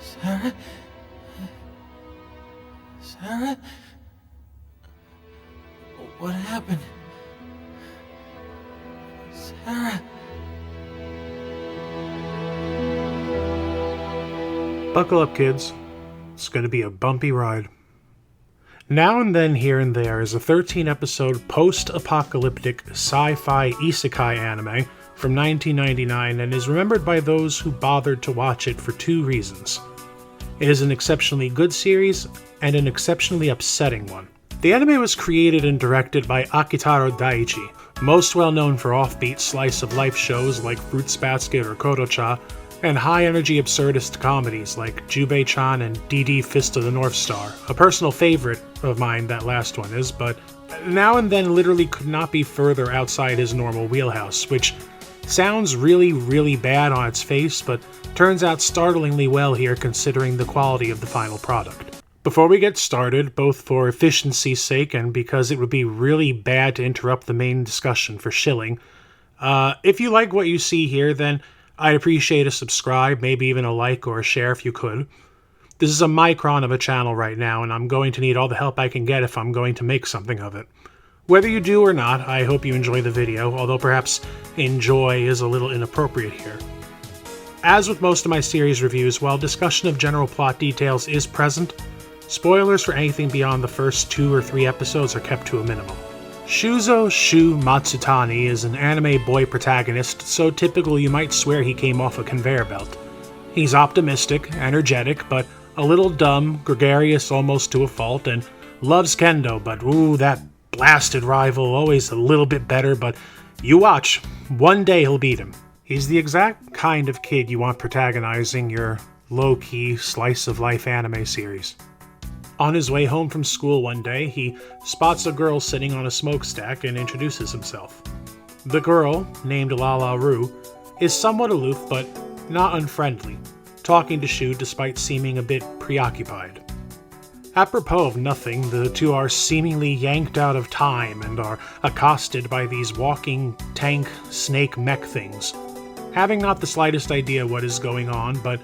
Sarah? Sarah? What happened? Sarah? Buckle up, kids. It's going to be a bumpy ride. Now and then, here and there, is a 13-episode post-apocalyptic sci-fi isekai anime from 1999 and is remembered by those who bothered to watch it for two reasons. It is an exceptionally good series and an exceptionally upsetting one. The anime was created and directed by Akitaro Daichi, most well known for offbeat slice-of-life shows like Fruits Basket or Koto-cha, and high-energy absurdist comedies like Jubei-chan and DD Fist of the North Star. A personal favorite of mine, that last one is, but now and then literally could not be further outside his normal wheelhouse, which sounds really, really bad on its face, but turns out startlingly well here considering the quality of the final product. Before we get started, both for efficiency's sake and because it would be really bad to interrupt the main discussion for shilling, if you like what you see here, then I'd appreciate a subscribe, maybe even a like or a share if you could. This is a micron of a channel right now, and I'm going to need all the help I can get if I'm going to make something of it. Whether you do or not, I hope you enjoy the video, although perhaps enjoy is a little inappropriate here. As with most of my series reviews, while discussion of general plot details is present, spoilers for anything beyond the first 2 or 3 episodes are kept to a minimum. Shuzo Shu Matsutani is an anime boy protagonist so typical you might swear he came off a conveyor belt. He's optimistic, energetic, but a little dumb, gregarious almost to a fault, and loves kendo, but ooh, that blasted rival, always a little bit better, but you watch, one day he'll beat him. He's the exact kind of kid you want protagonizing your low-key, slice-of-life anime series. On his way home from school one day, he spots a girl sitting on a smokestack and introduces himself. The girl, named Lala Ru, is somewhat aloof but not unfriendly, talking to Shu despite seeming a bit preoccupied. Apropos of nothing, the two are seemingly yanked out of time and are accosted by these walking tank snake mech things. Having not the slightest idea what is going on, but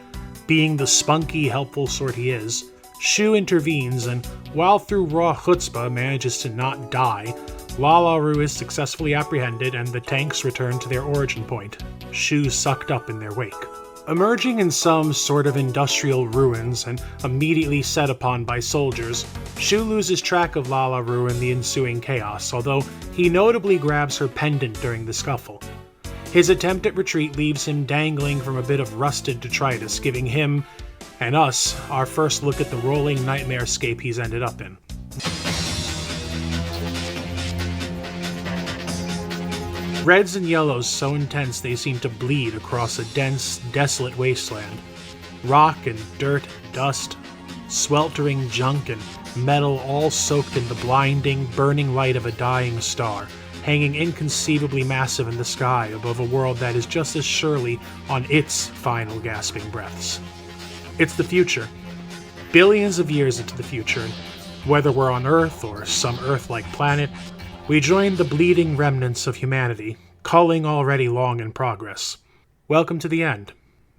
being the spunky, helpful sort he is, Shu intervenes, and while through raw chutzpah manages to not die, Lala Ru is successfully apprehended and the tanks return to their origin point, Shu sucked up in their wake. Emerging in some sort of industrial ruins and immediately set upon by soldiers, Shu loses track of Lala Ru in the ensuing chaos, although he notably grabs her pendant during the scuffle. His attempt at retreat leaves him dangling from a bit of rusted detritus, giving him and us our first look at the rolling nightmarescape he's ended up in. Reds and yellows so intense they seem to bleed across a dense, desolate wasteland. Rock and dirt, dust, sweltering junk and metal all soaked in the blinding, burning light of a dying star, hanging inconceivably massive in the sky above a world that is just as surely on its final gasping breaths. It's the future. Billions of years into the future, and whether we're on Earth or some Earth-like planet, we join the bleeding remnants of humanity, culling already long in progress. Welcome to the end.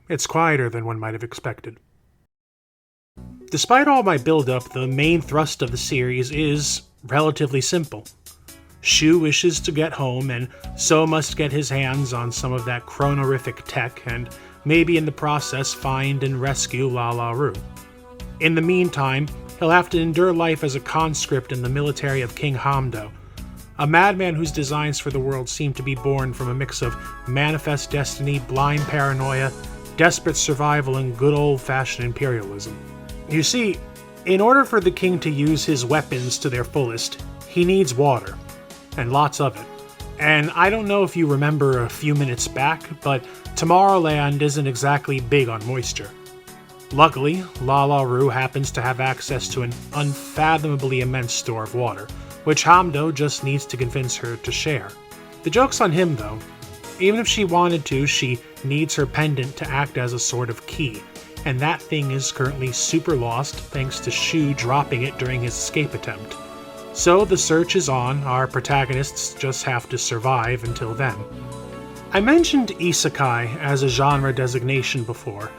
It's quieter than one might have expected. Despite all my build-up, the main thrust of the series is relatively simple. Shu wishes to get home and so must get his hands on some of that chronorific tech and maybe in the process find and rescue Lala Ru. In the meantime, he'll have to endure life as a conscript in the military of King Hamdo, a madman whose designs for the world seem to be born from a mix of manifest destiny, blind paranoia, desperate survival, and good old-fashioned imperialism. You see, in order for the king to use his weapons to their fullest, he needs water, and lots of it. And I don't know if you remember a few minutes back, but Tomorrowland isn't exactly big on moisture. Luckily, Lala Ru happens to have access to an unfathomably immense store of water, which Hamdo just needs to convince her to share. The joke's on him, though. Even if she wanted to, she needs her pendant to act as a sort of key, and that thing is currently super lost thanks to Shu dropping it during his escape attempt. So the search is on, our protagonists just have to survive until then. I mentioned Isekai as a genre designation before.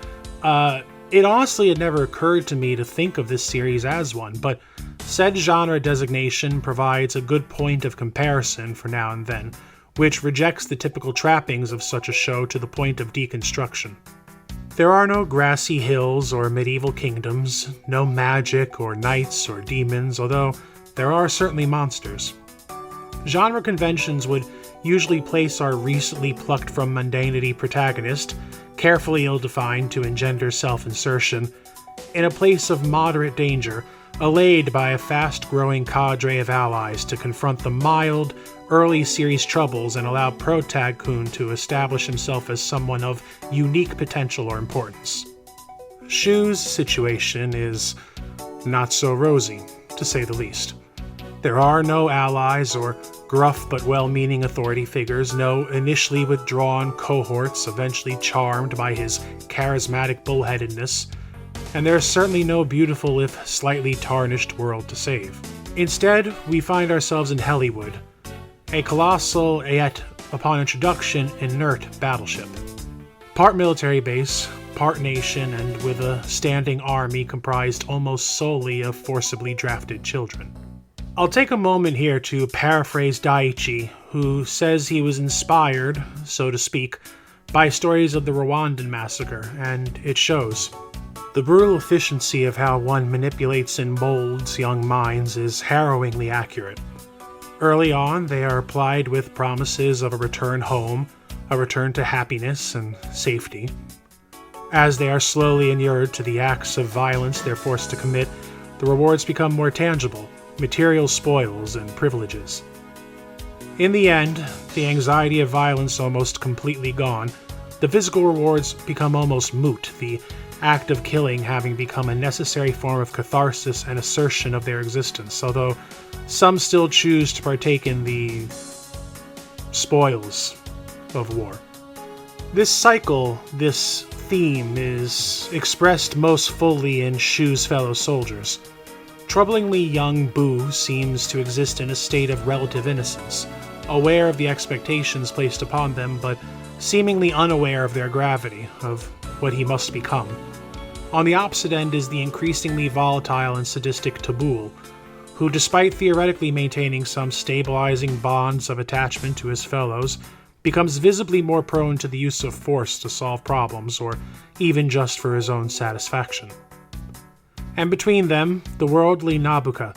It honestly had never occurred to me to think of this series as one, but said genre designation provides a good point of comparison for now and then, which rejects the typical trappings of such a show to the point of deconstruction. There are no grassy hills or medieval kingdoms, no magic or knights or demons, although there are certainly monsters. Genre conventions would usually place our recently plucked from mundanity protagonist, carefully ill-defined to engender self-insertion, in a place of moderate danger, allayed by a fast-growing cadre of allies to confront the mild, early series troubles and allow Protag-kun to establish himself as someone of unique potential or importance. Shu's situation is not so rosy, to say the least. There are no allies or gruff but well-meaning authority figures, no initially withdrawn cohorts eventually charmed by his charismatic bullheadedness, and there's certainly no beautiful if slightly tarnished world to save. Instead, we find ourselves in Hollywood, a colossal yet, upon introduction, inert battleship. Part military base, part nation, and with a standing army comprised almost solely of forcibly drafted children. I'll take a moment here to paraphrase Daichi, who says he was inspired, so to speak, by stories of the Rwandan massacre, and it shows. The brutal efficiency of how one manipulates and molds young minds is harrowingly accurate. Early on, they are applied with promises of a return home, a return to happiness and safety. As they are slowly inured to the acts of violence they're forced to commit, the rewards become more tangible, material spoils and privileges. In the end, the anxiety of violence almost completely gone, the physical rewards become almost moot, the act of killing having become a necessary form of catharsis and assertion of their existence, although some still choose to partake in the spoils of war. This cycle, this theme, is expressed most fully in Shu's fellow soldiers. Troublingly young Boo seems to exist in a state of relative innocence, aware of the expectations placed upon them, but seemingly unaware of their gravity, of what he must become. On the opposite end is the increasingly volatile and sadistic Tabul, who, despite theoretically maintaining some stabilizing bonds of attachment to his fellows, becomes visibly more prone to the use of force to solve problems, or even just for his own satisfaction. And between them, the worldly Nabuka,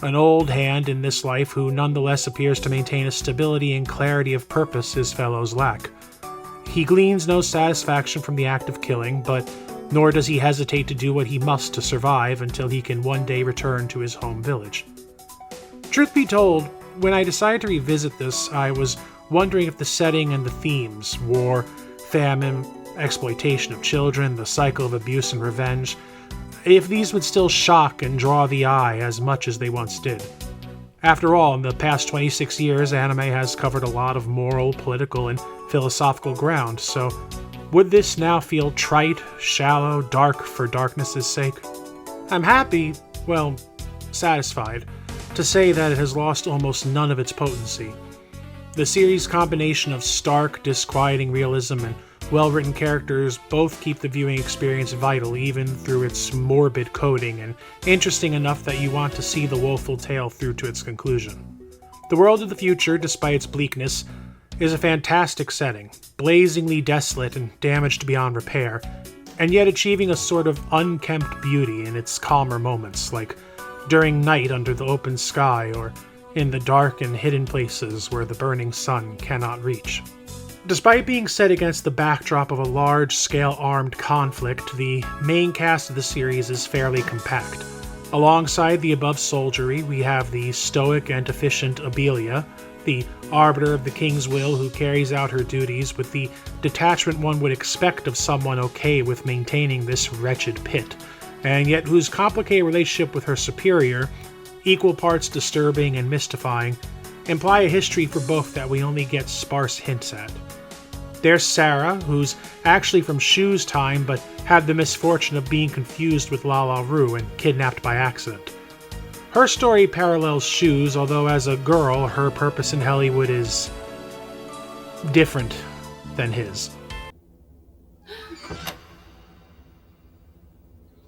an old hand in this life who nonetheless appears to maintain a stability and clarity of purpose his fellows lack. He gleans no satisfaction from the act of killing, but nor does he hesitate to do what he must to survive until he can one day return to his home village. Truth be told, when I decided to revisit this, I was wondering if the setting and the themes, war, famine, exploitation of children, the cycle of abuse and revenge, if these would still shock and draw the eye as much as they once did. After all, in the past 26 years, anime has covered a lot of moral, political, and philosophical ground, so would this now feel trite, shallow, dark for darkness' sake? I'm happy, well, satisfied, to say that it has lost almost none of its potency. The series' combination of stark, disquieting realism and well-written characters both keep the viewing experience vital even through its morbid coding and interesting enough that you want to see the woeful tale through to its conclusion. The world of the future, despite its bleakness, is a fantastic setting, blazingly desolate and damaged beyond repair, and yet achieving a sort of unkempt beauty in its calmer moments, like during night under the open sky or in the dark and hidden places where the burning sun cannot reach. Despite being set against the backdrop of a large-scale armed conflict, the main cast of the series is fairly compact. Alongside the above soldiery, we have the stoic and efficient Abelia, the arbiter of the king's will who carries out her duties with the detachment one would expect of someone okay with maintaining this wretched pit, and yet whose complicated relationship with her superior, equal parts disturbing and mystifying, imply a history for both that we only get sparse hints at. There's Sarah, who's actually from Shu's time but had the misfortune of being confused with Lala Ru and kidnapped by accident. Her story parallels Shu's, although as a girl, her purpose in Hollywood is different than his.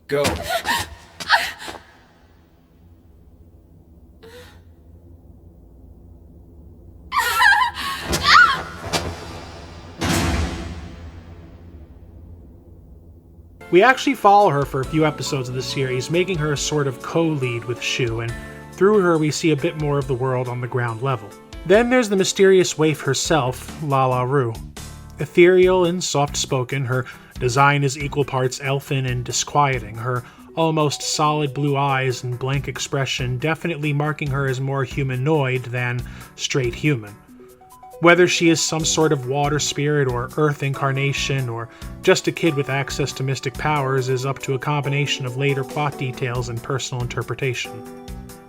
Go. We actually follow her for a few episodes of the series, making her a sort of co-lead with Shu, and through her we see a bit more of the world on the ground level. Then there's the mysterious waif herself, Lala Ru. Ethereal and soft-spoken, her design is equal parts elfin and disquieting, her almost solid blue eyes and blank expression definitely marking her as more humanoid than straight human. Whether she is some sort of water spirit or earth incarnation or just a kid with access to mystic powers is up to a combination of later plot details and personal interpretation.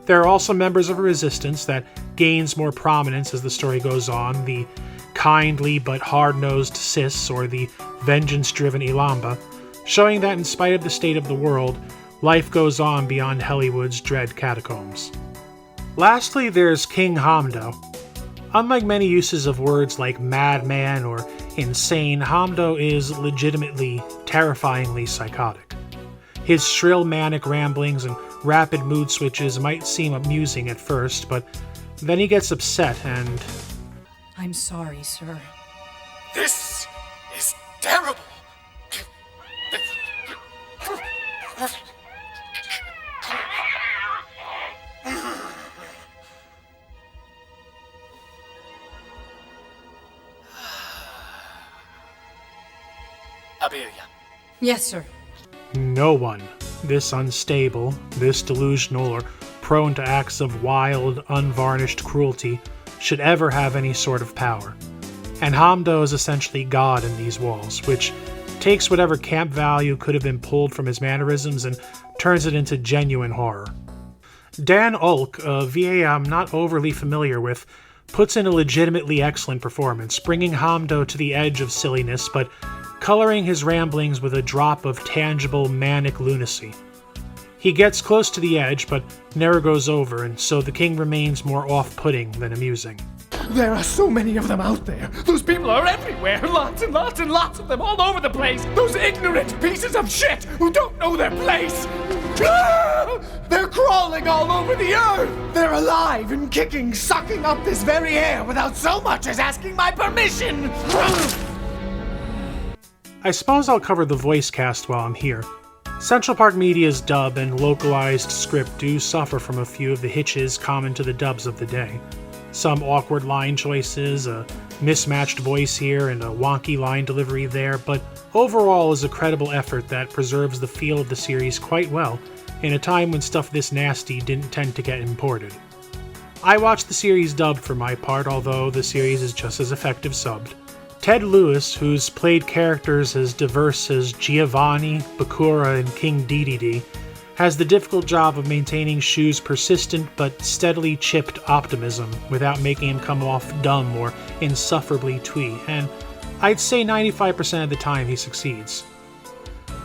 There are also members of a resistance that gains more prominence as the story goes on, the kindly but hard-nosed Sis or the vengeance-driven Ilamba, showing that in spite of the state of the world, life goes on beyond Hollywood's dread catacombs. Lastly, there's King Hamdo. Unlike many uses of words like madman or insane, Hamdo is legitimately, terrifyingly psychotic. His shrill manic ramblings and rapid mood switches might seem amusing at first, but then he gets upset and... I'm sorry, sir. This is terrible. Abelia. Yes, sir. No one, this unstable, this delusional, or prone to acts of wild, unvarnished cruelty, should ever have any sort of power. And Hamdo is essentially God in these walls, which takes whatever camp value could have been pulled from his mannerisms and turns it into genuine horror. Dan Ulk, a VA I'm not overly familiar with, puts in a legitimately excellent performance, bringing Hamdo to the edge of silliness, but coloring his ramblings with a drop of tangible manic lunacy. He gets close to the edge, but never goes over, and so the king remains more off-putting than amusing. There are so many of them out there. Those people are everywhere. Lots and lots and lots of them all over the place. Those ignorant pieces of shit who don't know their place. Ah! They're crawling all over the earth. They're alive and kicking, sucking up this very air without so much as asking my permission. I suppose I'll cover the voice cast while I'm here. Central Park Media's dub and localized script do suffer from a few of the hitches common to the dubs of the day. Some awkward line choices, a mismatched voice here, and a wonky line delivery there, but overall is a credible effort that preserves the feel of the series quite well, in a time when stuff this nasty didn't tend to get imported. I watched the series dubbed for my part, although the series is just as effective subbed. Ted Lewis, who's played characters as diverse as Giovanni, Bakura, and King Dedede, has the difficult job of maintaining Shu's persistent but steadily chipped optimism without making him come off dumb or insufferably twee, and I'd say 95% of the time he succeeds.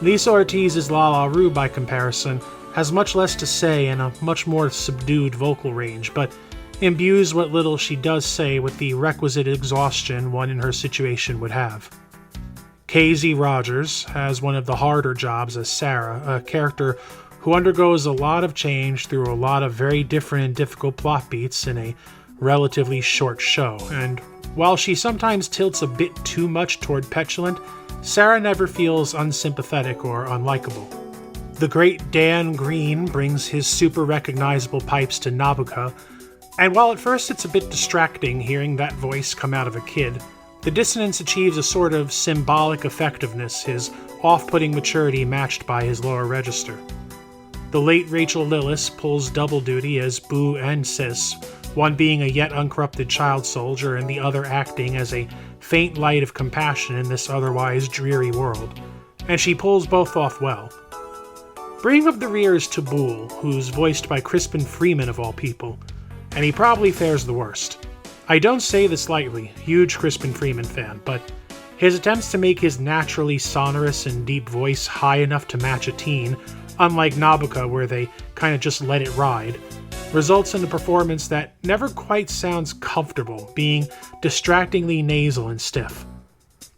Lisa Ortiz's Lala Ru, by comparison, has much less to say and a much more subdued vocal range, but imbues what little she does say with the requisite exhaustion one in her situation would have. KZ Rogers has one of the harder jobs as Sarah, a character who undergoes a lot of change through a lot of very different and difficult plot beats in a relatively short show, and while she sometimes tilts a bit too much toward petulant, Sarah never feels unsympathetic or unlikable. The great Dan Green brings his super recognizable pipes to Nabucco, and while at first it's a bit distracting hearing that voice come out of a kid, the dissonance achieves a sort of symbolic effectiveness, his off-putting maturity matched by his lower register. The late Rachel Lillis pulls double duty as Boo and Sis, one being a yet uncorrupted child soldier and the other acting as a faint light of compassion in this otherwise dreary world, and she pulls both off well. Bringing up the rear is Tabul, who's voiced by Crispin Freeman of all people, and he probably fares the worst. I don't say this lightly, huge Crispin Freeman fan, but his attempts to make his naturally sonorous and deep voice high enough to match a teen, unlike Nabucco where they kinda just let it ride, results in a performance that never quite sounds comfortable, being distractingly nasal and stiff.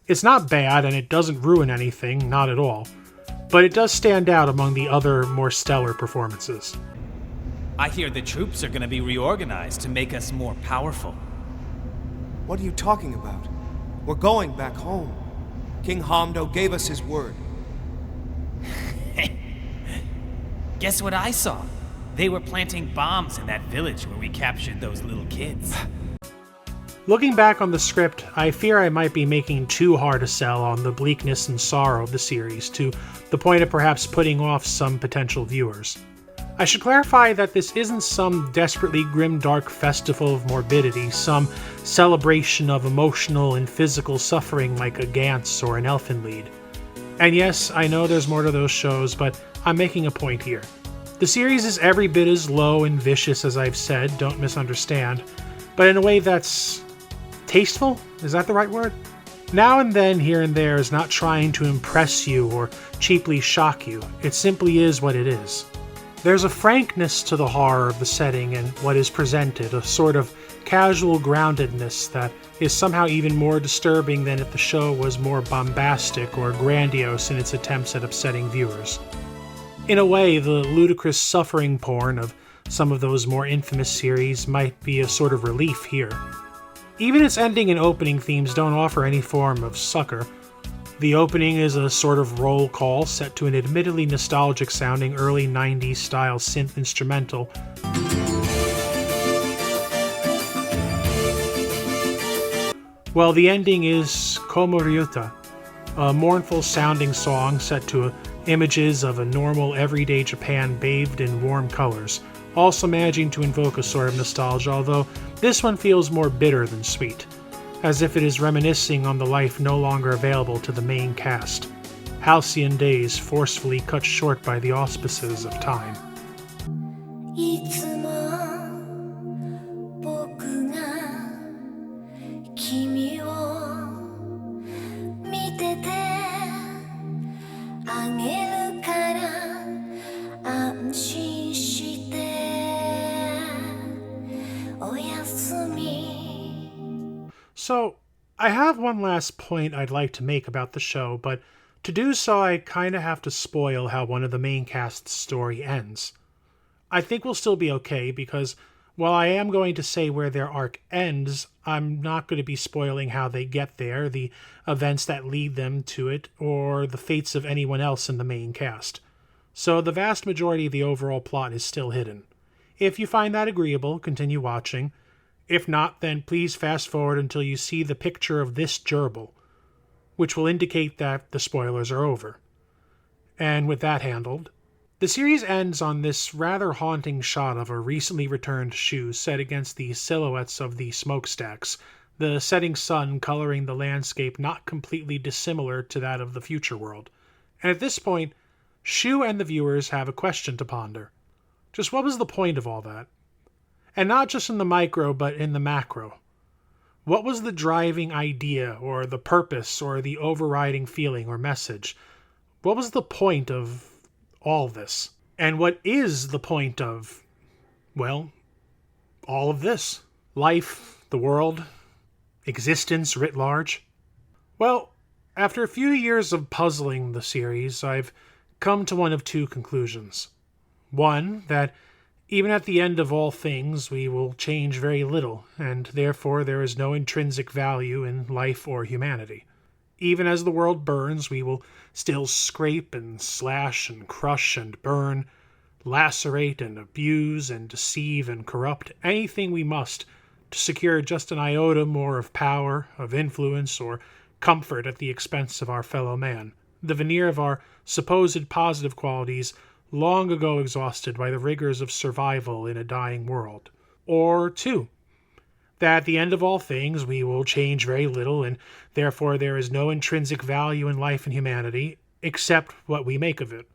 It's not bad and it doesn't ruin anything, not at all, but it does stand out among the other more stellar performances. I hear the troops are gonna be reorganized to make us more powerful. What are you talking about? We're going back home. King Hamdo gave us his word. Guess what I saw? They were planting bombs in that village where we captured those little kids. Looking back on the script, I fear I might be making too hard a sell on the bleakness and sorrow of the series, to the point of perhaps putting off some potential viewers. I should clarify that this isn't some desperately grim-dark festival of morbidity, some celebration of emotional and physical suffering like a Gantz or an Elfenlied. And yes, I know there's more to those shows, but I'm making a point here. The series is every bit as low and vicious as I've said, don't misunderstand, but in a way that's tasteful? Is that the right word? Now and then, here and there, is not trying to impress you or cheaply shock you. It simply is what it is. There's a frankness to the horror of the setting and what is presented, a sort of casual groundedness that is somehow even more disturbing than if the show was more bombastic or grandiose in its attempts at upsetting viewers. In a way, the ludicrous suffering porn of some of those more infamous series might be a sort of relief here. Even its ending and opening themes don't offer any form of succor. The opening is a sort of roll call set to an admittedly nostalgic sounding early 90s style synth instrumental. While the ending is Komoryuta, a mournful sounding song set to images of a normal everyday Japan bathed in warm colors, also managing to invoke a sort of nostalgia, although this one feels more bitter than sweet, as if it is reminiscing on the life no longer available to the main cast, halcyon days forcefully cut short by the auspices of time. いつも僕が君を見ててあげるから安心しておやすみ So, I have one last point I'd like to make about the show, but to do so I kinda have to spoil how one of the main cast's story ends. I think we'll still be okay, because while I am going to say where their arc ends, I'm not going to be spoiling how they get there, the events that lead them to it, or the fates of anyone else in the main cast. So the vast majority of the overall plot is still hidden. If you find that agreeable, continue watching. If not, then please fast forward until you see the picture of this gerbil, which will indicate that the spoilers are over. And with that handled, the series ends on this rather haunting shot of a recently returned shoe set against the silhouettes of the smokestacks, the setting sun coloring the landscape not completely dissimilar to that of the future world. And at this point, Shu and the viewers have a question to ponder. Just what was the point of all that? And not just in the micro, but in the macro. What was the driving idea, or the purpose, or the overriding feeling or message? What was the point of all this? And what is the point of, well, all of this? Life, the world, existence writ large? Well, after a few years of puzzling the series, I've come to one of two conclusions. One, that even at the end of all things, we will change very little, and therefore there is no intrinsic value in life or humanity. Even as the world burns, we will still scrape and slash and crush and burn, lacerate and abuse and deceive and corrupt anything we must to secure just an iota more of power, of influence, or comfort at the expense of our fellow man, the veneer of our supposed positive qualities long ago exhausted by the rigors of survival in a dying world. Or two, that at the end of all things we will change very little, and therefore there is no intrinsic value in life and humanity, except what we make of it.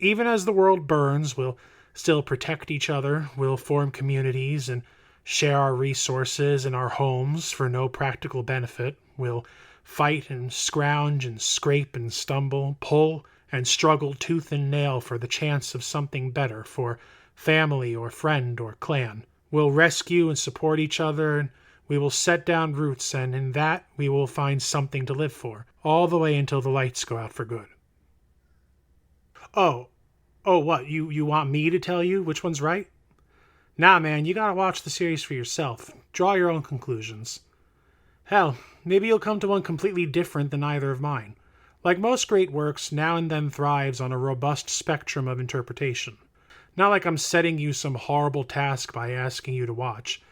Even as the world burns, we'll still protect each other, we'll form communities, and share our resources and our homes for no practical benefit, we'll fight and scrounge and scrape and stumble, pull and struggle tooth and nail for the chance of something better for family or friend or clan. We'll rescue and support each other, and we will set down roots, and in that we will find something to live for, all the way until the lights go out for good. Oh, what? You want me to tell you which one's right? Nah, man, you gotta watch the series for yourself. Draw your own conclusions. Hell, maybe you'll come to one completely different than either of mine. Like most great works, Now and Then thrives on a robust spectrum of interpretation. Not like I'm setting you some horrible task by asking you to watch.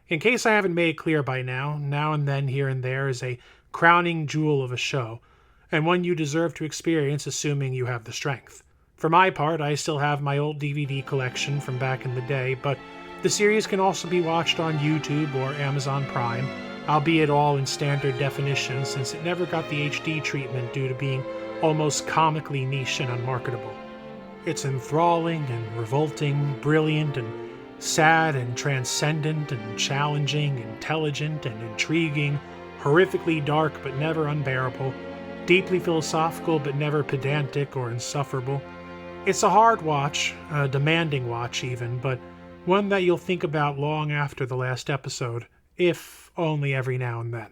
In case I haven't made clear by now, Now and Then Here and There is a crowning jewel of a show, and one you deserve to experience assuming you have the strength. For my part, I still have my old DVD collection from back in the day, but the series can also be watched on YouTube or Amazon Prime, albeit all in standard definition since it never got the HD treatment due to being almost comically niche and unmarketable. It's enthralling and revolting, brilliant and sad and transcendent and challenging, intelligent and intriguing, horrifically dark but never unbearable, deeply philosophical but never pedantic or insufferable. It's a hard watch, a demanding watch even, but one that you'll think about long after the last episode, if only every now and then.